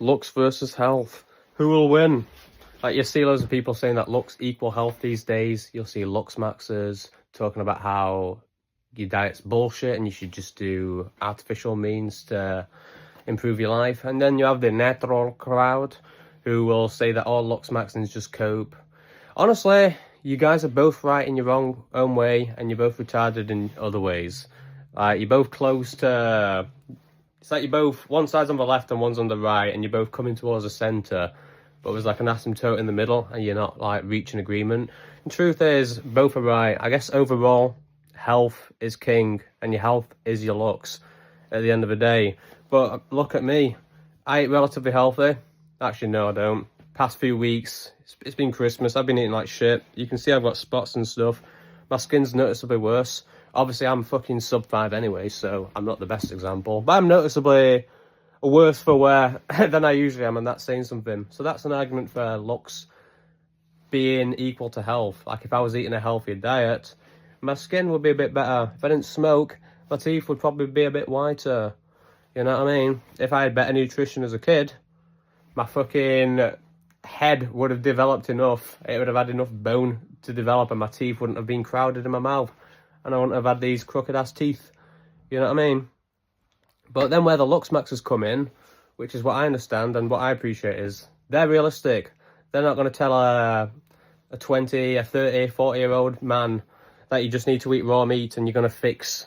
looks versus health. Who will win? Like, you see loads of people saying that looks equal health these days. You'll see Looksmaxxers talking about how your diet's bullshit and you should just do artificial means to improve your life. And then you have the natural crowd who will say that all Looksmaxxing is just cope. Honestly, you guys are both right in your own way, and you're both retarded in other ways. You're both close to... It's like you're both... One side's on the left and one's on the right, and you're both coming towards the centre, but there's like an asymptote in the middle, and you're not, like, reaching agreement. The truth is, both are right. I guess overall, health is king, and your health is your looks at the end of the day. But look at me. I eat relatively healthy. Actually, no, I don't. Past few weeks, it's been Christmas. I've been eating like shit. You can see I've got spots and stuff. My skin's noticeably worse. Obviously, I'm fucking sub 5 anyway, so I'm not the best example. But I'm noticeably worse for wear than I usually am, and that's saying something. So that's an argument for looks being equal to health. Like, if I was eating a healthier diet, my skin would be a bit better. If I didn't smoke, my teeth would probably be a bit whiter. You know what I mean? If I had better nutrition as a kid, my fucking head would have developed enough. It would have had enough bone to develop, and my teeth wouldn't have been crowded in my mouth, and I wouldn't have had these crooked ass teeth. You know what I mean? But then where the Looksmaxxers come in, which is what I understand and what I appreciate, is they're realistic. They're not going to tell a 20, a 30, 40-year-old man that you just need to eat raw meat and you're going to fix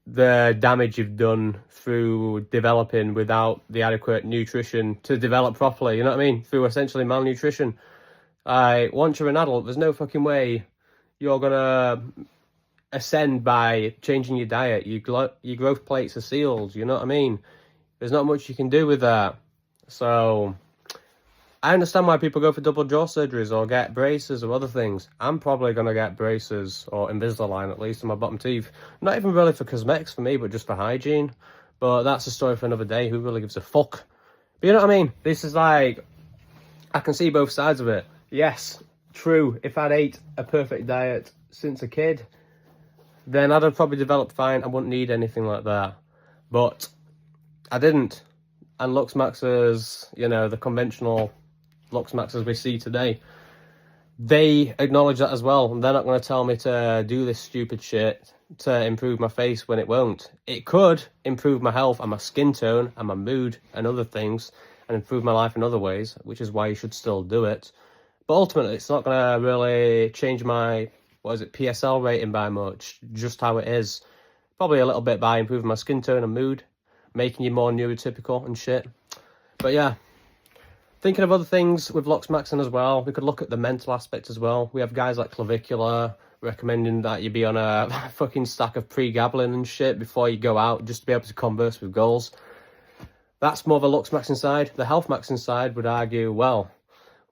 the damage you've done through developing without the adequate nutrition to develop properly, you know what I mean? Through essentially malnutrition. Once you're an adult, there's no fucking way you're gonna ascend by changing your diet. Your growth plates are sealed, you know what I mean? There's not much you can do with that. So I understand why people go for double jaw surgeries or get braces or other things. I'm probably going to get braces, or Invisalign at least, in my bottom teeth. Not even really for cosmetics for me, but just for hygiene. But that's a story for another day. Who really gives a fuck? But you know what I mean? This is like... I can see both sides of it. Yes, true. If I'd ate a perfect diet since a kid, then I'd have probably developed fine. I wouldn't need anything like that. But I didn't. And Looksmaxxers, you know, the conventional Looksmaxxers we see today, they acknowledge that as well. They're not going to tell me to do this stupid shit to improve my face when it won't. It could improve my health and my skin tone and my mood and other things, and improve my life in other ways, which is why you should still do it. But ultimately, it's not going to really change my, PSL rating by much, just how it is. Probably a little bit by improving my skin tone and mood, making you more neurotypical and shit. But yeah, thinking of other things with Looksmaxxing as well, we could look at the mental aspect as well. We have guys like Clavicular recommending that you be on a fucking stack of pregabalin and shit before you go out, just to be able to converse with girls. That's more of a Looksmaxxing side. The healthmaxxing side would argue, well,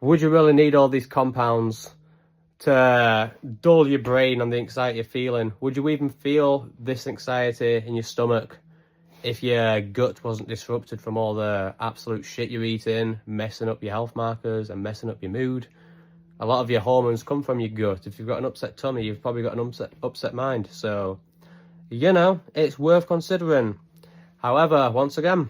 would you really need all these compounds to dull your brain on the anxiety you're feeling? Would you even feel this anxiety in your stomach if your gut wasn't disrupted from all the absolute shit you're eating, messing up your health markers and messing up your mood? A lot of your hormones come from your gut. If you've got an upset tummy, you've probably got an upset mind. So, you know, it's worth considering. However, once again,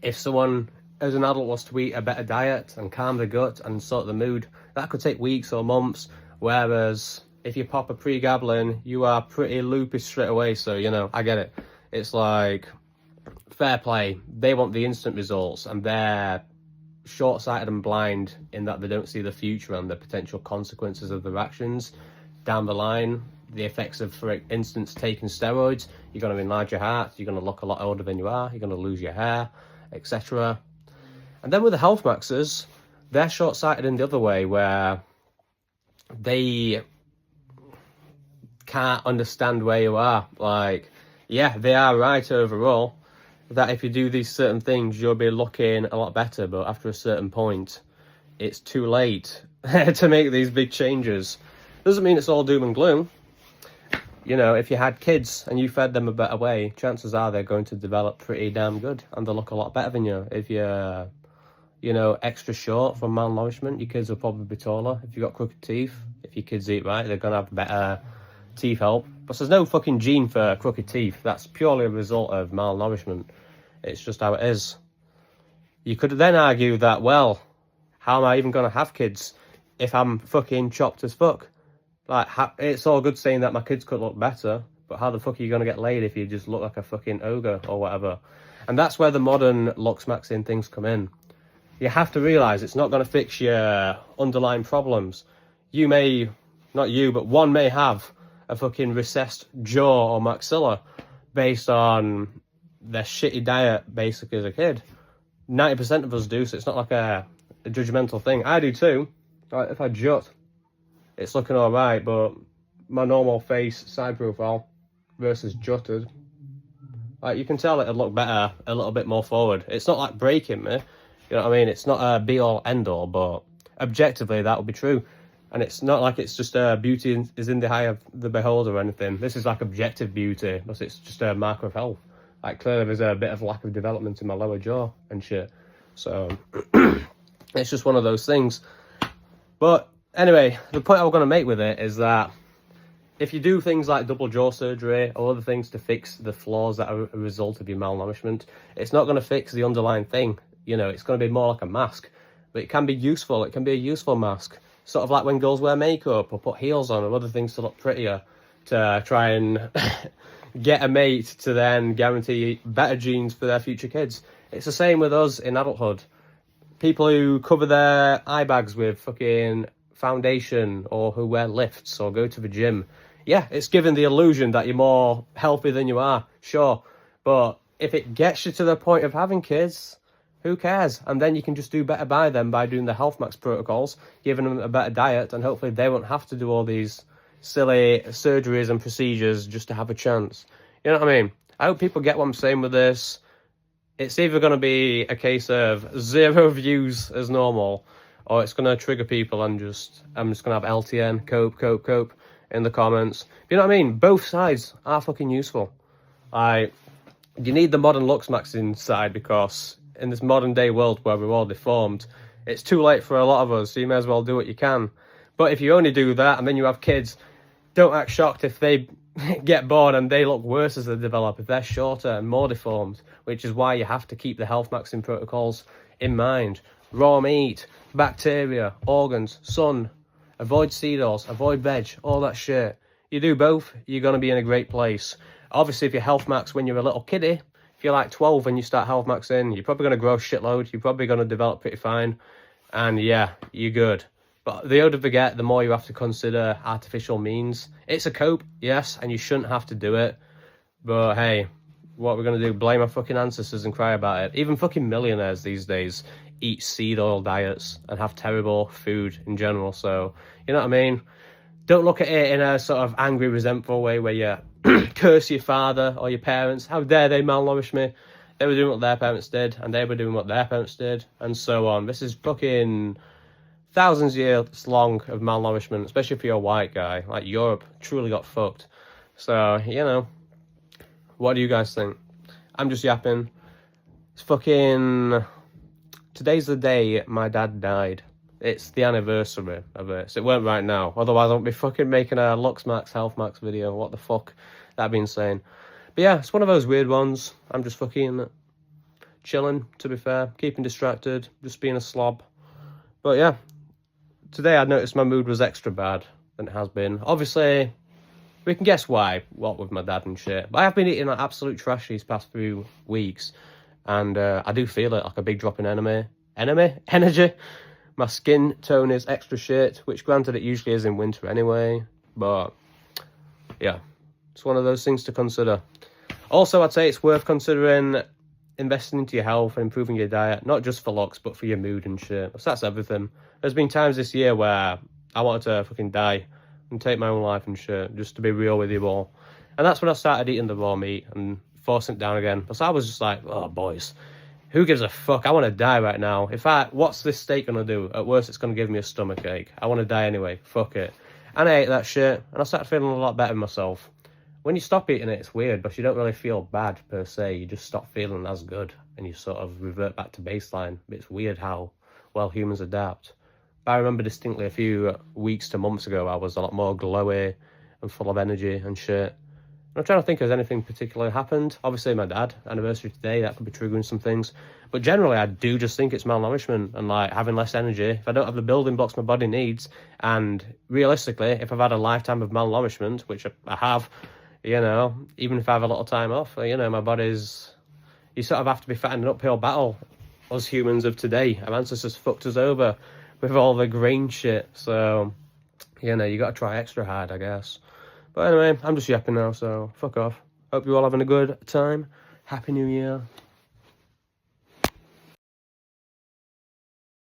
if someone as an adult was to eat a better diet and calm the gut and sort the mood, that could take weeks or months. Whereas if you pop a pregabalin, you are pretty loopy straight away. So, you know, I get it. It's like, fair play. They want the instant results, and they're short-sighted and blind in that they don't see the future and the potential consequences of their actions down the line. The effects of, for instance, taking steroids. You're going to enlarge your heart. You're going to look a lot older than you are. You're going to lose your hair, etc. And then with the healthmaxxers, they're short-sighted in the other way, where they can't understand where you are. Like, yeah, they are right overall, that if you do these certain things, you'll be looking a lot better, but after a certain point, it's too late to make these big changes. Doesn't mean it's all doom and gloom. You know, if you had kids and you fed them a better way, chances are they're going to develop pretty damn good, and they'll look a lot better than you. If you're, you know, extra short from malnourishment, your kids will probably be taller. If you've got crooked teeth, if your kids eat right, they're going to have better teeth health. But there's no fucking gene for crooked teeth. That's purely a result of malnourishment. It's just how it is. You could then argue that, well, how am I even going to have kids if I'm fucking chopped as fuck? Like, it's all good saying that my kids could look better, but how the fuck are you going to get laid if you just look like a fucking ogre or whatever? And that's where the modern Looksmaxxing things come in. You have to realise it's not going to fix your underlying problems. You may, not you, but one may have a fucking recessed jaw or maxilla based on their shitty diet basically as a kid. 90% of us do, so it's not like a judgmental thing. I do too. Like, if I jut, it's looking alright, but my normal face side profile versus jutted, like, you can tell it'd look better a little bit more forward. It's not like breaking me, you know what I mean? It's not a be-all, end-all, but objectively that would be true. And it's not like it's just beauty is in the eye of the beholder or anything. This is like objective beauty, but it's just a marker of health. Like, clearly there's a bit of lack of development in my lower jaw and shit. So, it's just one of those things. But anyway, the point I was going to make with it is that if you do things like double jaw surgery or other things to fix the flaws that are a result of your malnourishment, it's not going to fix the underlying thing. You know, it's going to be more like a mask. But it can be useful. It can be a useful mask. Sort of like when girls wear makeup or put heels on or other things to look prettier to try and get a mate to then guarantee better genes for their future kids. It's the same with us in adulthood. People who cover their eye bags with fucking foundation or who wear lifts or go to the gym. Yeah, it's given the illusion that you're more healthy than you are, sure. But if it gets you to the point of having kids, who cares? And then you can just do better by them by doing the Health Max protocols, giving them a better diet, and hopefully they won't have to do all these silly surgeries and procedures just to have a chance. You know what I mean? I hope people get what I'm saying with this. It's either going to be a case of 0 views as normal, or it's going to trigger people and I'm just going to have LTN, cope in the comments. You know what I mean? Both sides are fucking useful. You need the modern Looksmaxxing side because in this modern day world where we're all deformed, it's too late for a lot of us, so you may as well do what you can. But if you only do that and then you have kids, don't act shocked if they get bored and they look worse as they develop, if they're shorter and more deformed, which is why you have to keep the Health Maxing protocols in mind. Raw meat, bacteria, organs, sun, avoid seed oils, avoid veg, all that shit. You do both, you're going to be in a great place. Obviously, if you Health Max when you're a little kiddie, if you're like 12 and you start Health Maxing, you're probably going to grow a shitload, you're probably going to develop pretty fine, and yeah, you're good. But the older they get, the more you have to consider artificial means. It's a cope, yes, and you shouldn't have to do it. But hey, what we're going to do, blame our fucking ancestors and cry about it. Even fucking millionaires these days eat seed oil diets and have terrible food in general. So, you know what I mean? Don't look at it in a sort of angry, resentful way where you curse your father or your parents. How dare they malnourish me? They were doing what their parents did, and they were doing what their parents did, and so on. This is fucking thousands of years long of malnourishment, especially if you're a white guy. Like, Europe truly got fucked. So, you know, what do you guys think? I'm just yapping. It's fucking... Today's the day my dad died. It's the anniversary of it. So it weren't right now. Otherwise, I won't be fucking making a Looksmax, Health Max video. What the fuck? That'd be insane. But yeah, it's one of those weird ones. I'm just fucking chilling, to be fair. Keeping distracted. Just being a slob. But yeah. Today I noticed my mood was extra bad than it has been. Obviously, we can guess why, what with my dad and shit. But I have been eating like absolute trash these past few weeks. And I do feel it, like a big drop in energy. My skin tone is extra shit, which granted it usually is in winter anyway. But yeah, it's one of those things to consider. Also, I'd say it's worth considering investing into your health and improving your diet, not just for looks, but for your mood and shit. So that's everything. There's been times this year where I wanted to fucking die and take my own life and shit, just to be real with you all. And that's when I started eating the raw meat and forcing it down again. So I was just like, oh, boys, who gives a fuck? I want to die right now. What's this steak going to do? At worst, it's going to give me a stomach ache. I want to die anyway. Fuck it. And I ate that shit, and I started feeling a lot better myself. When you stop eating it, it's weird, but you don't really feel bad per se. You just stop feeling as good, and you sort of revert back to baseline. It's weird how well humans adapt. But I remember distinctly a few weeks to months ago, I was a lot more glowy and full of energy and shit. I'm trying to think if there's anything particularly happened. Obviously, my dad, anniversary today, that could be triggering some things. But generally, I do just think it's malnourishment and like having less energy. If I don't have the building blocks my body needs, and realistically, if I've had a lifetime of malnourishment, which I have, you know, even if I have a little time off, you know, my body's, you sort of have to be fighting an uphill battle. Us humans of today, our ancestors fucked us over with all the grain shit. So, you know, you got to try extra hard, I guess. But anyway, I'm just yapping now, so fuck off. Hope you're all having a good time. Happy New Year.